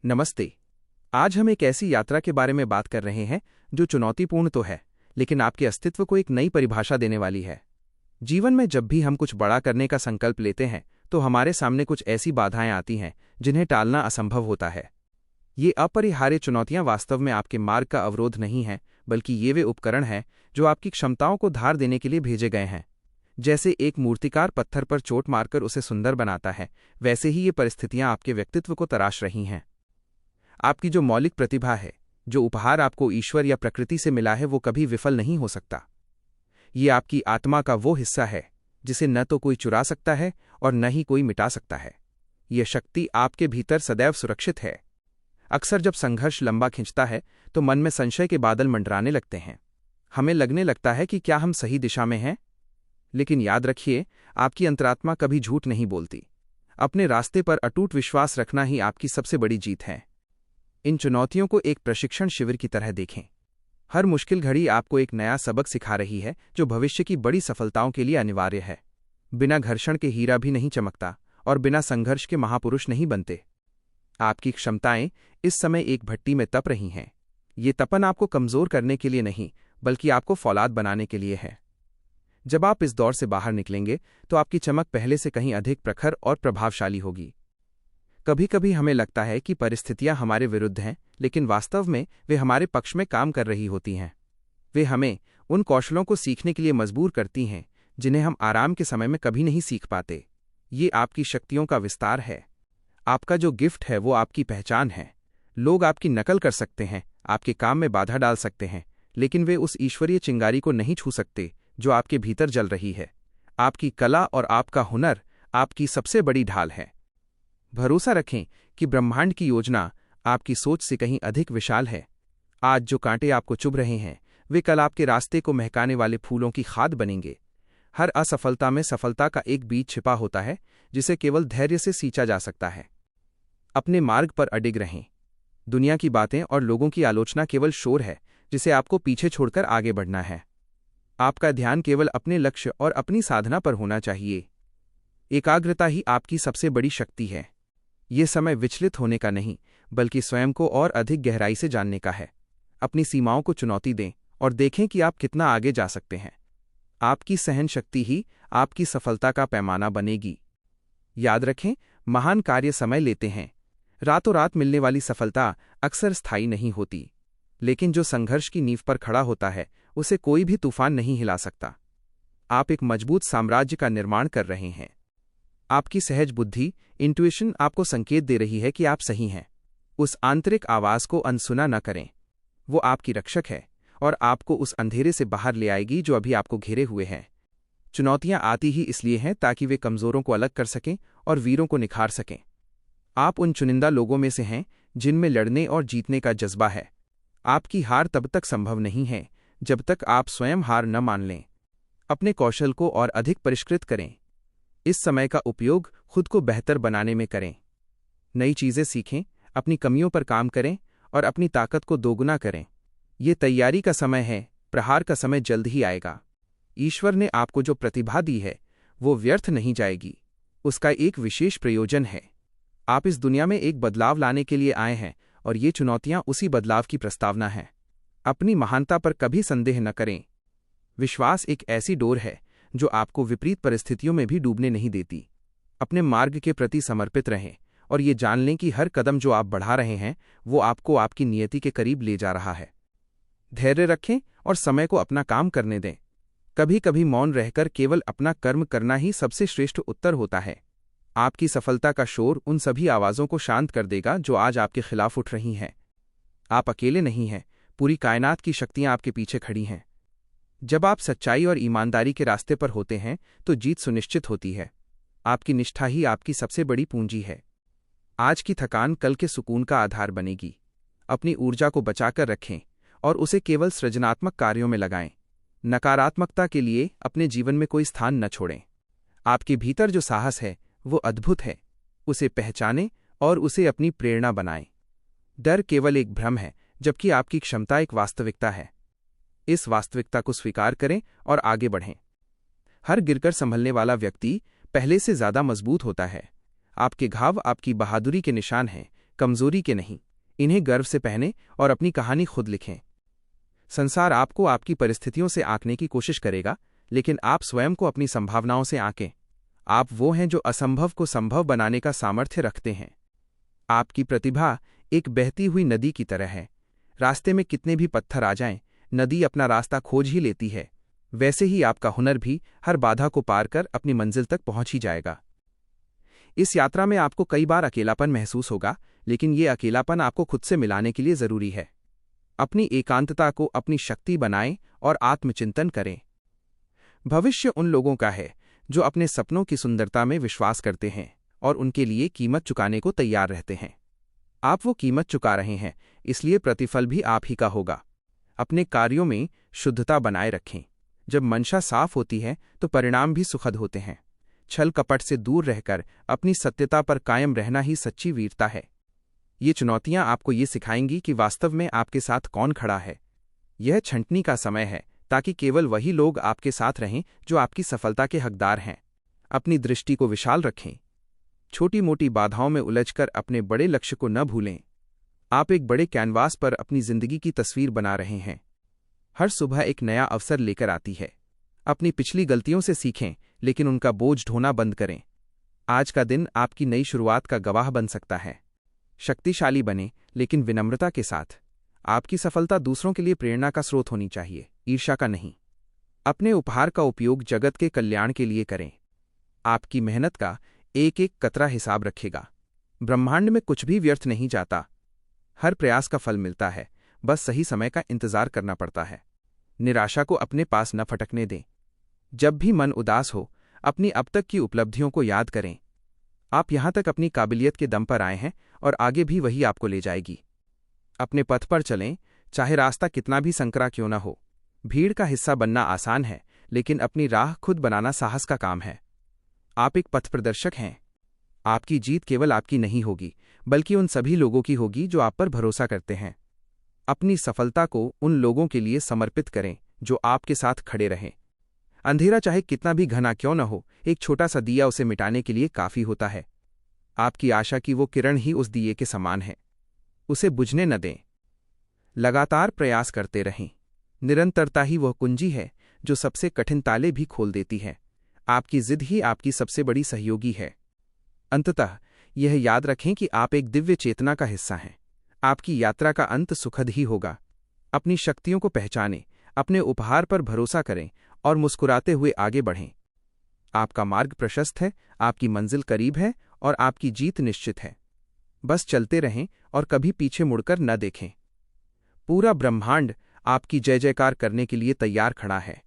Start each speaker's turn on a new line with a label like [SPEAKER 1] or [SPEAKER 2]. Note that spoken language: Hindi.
[SPEAKER 1] नमस्ते। आज हम एक ऐसी यात्रा के बारे में बात कर रहे हैं जो चुनौतीपूर्ण तो है, लेकिन आपके अस्तित्व को एक नई परिभाषा देने वाली है। जीवन में जब भी हम कुछ बड़ा करने का संकल्प लेते हैं तो हमारे सामने कुछ ऐसी बाधाएं आती हैं जिन्हें टालना असंभव होता है। ये अपरिहार्य चुनौतियां वास्तव में आपके मार्ग का अवरोध नहीं हैं, बल्कि ये वे उपकरण हैं जो आपकी क्षमताओं को धार देने के लिए भेजे गए हैं। जैसे एक मूर्तिकार पत्थर पर चोट मारकर उसे सुंदर बनाता है, वैसे ही ये परिस्थितियां आपके व्यक्तित्व को तराश रही हैं। आपकी जो मौलिक प्रतिभा है, जो उपहार आपको ईश्वर या प्रकृति से मिला है, वो कभी विफल नहीं हो सकता। ये आपकी आत्मा का वो हिस्सा है जिसे न तो कोई चुरा सकता है और न ही कोई मिटा सकता है। ये शक्ति आपके भीतर सदैव सुरक्षित है। अक्सर जब संघर्ष लंबा खिंचता है तो मन में संशय के बादल मंडराने लगते हैं। हमें लगने लगता है कि क्या हम सही दिशा में हैं? लेकिन याद रखिए, आपकी अंतरात्मा कभी झूठ नहीं बोलती। अपने रास्ते पर अटूट विश्वास रखना ही आपकी सबसे बड़ी जीत है। इन चुनौतियों को एक प्रशिक्षण शिविर की तरह देखें। हर मुश्किल घड़ी आपको एक नया सबक सिखा रही है जो भविष्य की बड़ी सफलताओं के लिए अनिवार्य है। बिना घर्षण के हीरा भी नहीं चमकता और बिना संघर्ष के महापुरुष नहीं बनते। आपकी क्षमताएं इस समय एक भट्टी में तप रही हैं। ये तपन आपको कमजोर करने के लिए नहीं, बल्कि आपको फौलाद बनाने के लिए है। जब आप इस दौर से बाहर निकलेंगे तो आपकी चमक पहले से कहीं अधिक प्रखर और प्रभावशाली होगी। कभी कभी हमें लगता है कि परिस्थितियां हमारे विरुद्ध हैं, लेकिन वास्तव में वे हमारे पक्ष में काम कर रही होती हैं। वे हमें उन कौशलों को सीखने के लिए मजबूर करती हैं जिन्हें हम आराम के समय में कभी नहीं सीख पाते। ये आपकी शक्तियों का विस्तार है। आपका जो गिफ्ट है वो आपकी पहचान है। लोग आपकी नकल कर सकते हैं, आपके काम में बाधा डाल सकते हैं, लेकिन वे उस ईश्वरीय चिंगारी को नहीं छू सकते जो आपके भीतर जल रही है। आपकी कला और आपका हुनर आपकी सबसे बड़ी ढाल है। भरोसा रखें कि ब्रह्मांड की योजना आपकी सोच से कहीं अधिक विशाल है। आज जो कांटे आपको चुभ रहे हैं, वे कल आपके रास्ते को महकाने वाले फूलों की खाद बनेंगे। हर असफलता में सफलता का एक बीज छिपा होता है जिसे केवल धैर्य से सींचा जा सकता है। अपने मार्ग पर अडिग रहें। दुनिया की बातें और लोगों की आलोचना केवल शोर है जिसे आपको पीछे छोड़कर आगे बढ़ना है। आपका ध्यान केवल अपने लक्ष्य और अपनी साधना पर होना चाहिए। एकाग्रता ही आपकी सबसे बड़ी शक्ति है। ये समय विचलित होने का नहीं, बल्कि स्वयं को और अधिक गहराई से जानने का है। अपनी सीमाओं को चुनौती दें और देखें कि आप कितना आगे जा सकते हैं। आपकी सहन शक्ति ही आपकी सफलता का पैमाना बनेगी। याद रखें, महान कार्य समय लेते हैं। रातों रात मिलने वाली सफलता अक्सर स्थायी नहीं होती, लेकिन जो संघर्ष की नींव पर खड़ा होता है उसे कोई भी तूफान नहीं हिला सकता। आप एक मजबूत साम्राज्य का निर्माण कर रहे हैं। आपकी सहज बुद्धि, इंट्यूशन आपको संकेत दे रही है कि आप सही हैं। उस आंतरिक आवाज को अनसुना न करें। वो आपकी रक्षक है और आपको उस अंधेरे से बाहर ले आएगी जो अभी आपको घेरे हुए हैं। चुनौतियां आती ही इसलिए हैं ताकि वे कमजोरों को अलग कर सकें और वीरों को निखार सकें। आप उन चुनिंदा लोगों में से हैं जिनमें लड़ने और जीतने का जज्बा है। आपकी हार तब तक संभव नहीं है जब तक आप स्वयं हार न मान लें। अपने कौशल को और अधिक परिष्कृत करें। इस समय का उपयोग खुद को बेहतर बनाने में करें। नई चीजें सीखें, अपनी कमियों पर काम करें और अपनी ताकत को दोगुना करें। ये तैयारी का समय है, प्रहार का समय जल्द ही आएगा। ईश्वर ने आपको जो प्रतिभा दी है वो व्यर्थ नहीं जाएगी। उसका एक विशेष प्रयोजन है। आप इस दुनिया में एक बदलाव लाने के लिए आए हैं और ये चुनौतियां उसी बदलाव की प्रस्तावना हैं। अपनी महानता पर कभी संदेह न करें। विश्वास एक ऐसी डोर है जो आपको विपरीत परिस्थितियों में भी डूबने नहीं देती। अपने मार्ग के प्रति समर्पित रहें और ये जान लें कि हर कदम जो आप बढ़ा रहे हैं वो आपको आपकी नियति के करीब ले जा रहा है। धैर्य रखें और समय को अपना काम करने दें। कभी कभी मौन रहकर केवल अपना कर्म करना ही सबसे श्रेष्ठ उत्तर होता है। आपकी सफलता का शोर उन सभी आवाज़ों को शांत कर देगा जो आज आपके खिलाफ उठ रही हैं। आप अकेले नहीं हैं, पूरी कायनात की शक्तियां आपके पीछे खड़ी हैं। जब आप सच्चाई और ईमानदारी के रास्ते पर होते हैं तो जीत सुनिश्चित होती है। आपकी निष्ठा ही आपकी सबसे बड़ी पूंजी है। आज की थकान कल के सुकून का आधार बनेगी। अपनी ऊर्जा को बचाकर रखें और उसे केवल सृजनात्मक कार्यों में लगाएं। नकारात्मकता के लिए अपने जीवन में कोई स्थान न छोड़ें। आपके भीतर जो साहस है वो अद्भुत है। उसे पहचानें और उसे अपनी प्रेरणा बनाएं। डर केवल एक भ्रम है, जबकि आपकी क्षमता एक वास्तविकता है। इस वास्तविकता को स्वीकार करें और आगे बढ़ें। हर गिरकर संभलने वाला व्यक्ति पहले से ज्यादा मजबूत होता है। आपके घाव आपकी बहादुरी के निशान हैं, कमजोरी के नहीं। इन्हें गर्व से पहने और अपनी कहानी खुद लिखें। संसार आपको आपकी परिस्थितियों से आंकने की कोशिश करेगा, लेकिन आप स्वयं को अपनी संभावनाओं से आंकें। आप वो हैं जो असंभव को संभव बनाने का सामर्थ्य रखते हैं। आपकी प्रतिभा एक बहती हुई नदी की तरह है। रास्ते में कितने भी पत्थर आ जाएं, नदी अपना रास्ता खोज ही लेती है। वैसे ही आपका हुनर भी हर बाधा को पार कर अपनी मंजिल तक पहुंच ही जाएगा। इस यात्रा में आपको कई बार अकेलापन महसूस होगा, लेकिन ये अकेलापन आपको खुद से मिलाने के लिए जरूरी है। अपनी एकांतता को अपनी शक्ति बनाएं और आत्मचिंतन करें। भविष्य उन लोगों का है जो अपने सपनों की सुंदरता में विश्वास करते हैं और उनके लिए कीमत चुकाने को तैयार रहते हैं। आप वो कीमत चुका रहे हैं, इसलिए प्रतिफल भी आप ही का होगा। अपने कार्यों में शुद्धता बनाए रखें। जब मंशा साफ होती है तो परिणाम भी सुखद होते हैं। छल कपट से दूर रहकर अपनी सत्यता पर कायम रहना ही सच्ची वीरता है। ये चुनौतियां आपको ये सिखाएंगी कि वास्तव में आपके साथ कौन खड़ा है। यह छंटनी का समय है, ताकि केवल वही लोग आपके साथ रहें जो आपकी सफलता के हकदार हैं। अपनी दृष्टि को विशाल रखें। छोटी मोटी बाधाओं में उलझकर अपने बड़े लक्ष्य को न भूलें। आप एक बड़े कैनवास पर अपनी जिंदगी की तस्वीर बना रहे हैं। हर सुबह एक नया अवसर लेकर आती है। अपनी पिछली गलतियों से सीखें, लेकिन उनका बोझ ढोना बंद करें। आज का दिन आपकी नई शुरुआत का गवाह बन सकता है। शक्तिशाली बने, लेकिन विनम्रता के साथ। आपकी सफलता दूसरों के लिए प्रेरणा का स्रोत होनी चाहिए, ईर्ष्या का नहीं। अपने उपहार का उपयोग जगत के कल्याण के लिए करें। आपकी मेहनत का एक एक कतरा हिसाब रखेगा। ब्रह्मांड में कुछ भी व्यर्थ नहीं जाता। हर प्रयास का फल मिलता है, बस सही समय का इंतजार करना पड़ता है। निराशा को अपने पास न फटकने दें। जब भी मन उदास हो, अपनी अब तक की उपलब्धियों को याद करें। आप यहां तक अपनी काबिलियत के दम पर आए हैं और आगे भी वही आपको ले जाएगी। अपने पथ पर चलें, चाहे रास्ता कितना भी संकरा क्यों न हो। भीड़ का हिस्सा बनना आसान है, लेकिन अपनी राह खुद बनाना साहस का काम है। आप एक पथ प्रदर्शक हैं। आपकी जीत केवल आपकी नहीं होगी, बल्कि उन सभी लोगों की होगी जो आप पर भरोसा करते हैं। अपनी सफलता को उन लोगों के लिए समर्पित करें जो आपके साथ खड़े रहें। अंधेरा चाहे कितना भी घना क्यों न हो, एक छोटा सा दिया उसे मिटाने के लिए काफी होता है। आपकी आशा की वो किरण ही उस दिए के समान है। उसे बुझने न दें। लगातार प्रयास करते रहें। निरंतरता ही वह कुंजी है जो सबसे कठिन ताले भी खोल देती है। आपकी जिद ही आपकी सबसे बड़ी सहयोगी है। अंततः यह याद रखें कि आप एक दिव्य चेतना का हिस्सा हैं। आपकी यात्रा का अंत सुखद ही होगा। अपनी शक्तियों को पहचानें, अपने उपहार पर भरोसा करें और मुस्कुराते हुए आगे बढ़ें। आपका मार्ग प्रशस्त है, आपकी मंजिल करीब है और आपकी जीत निश्चित है। बस चलते रहें और कभी पीछे मुड़कर न देखें। पूरा ब्रह्मांड आपकी जय जयकार करने के लिए तैयार खड़ा है।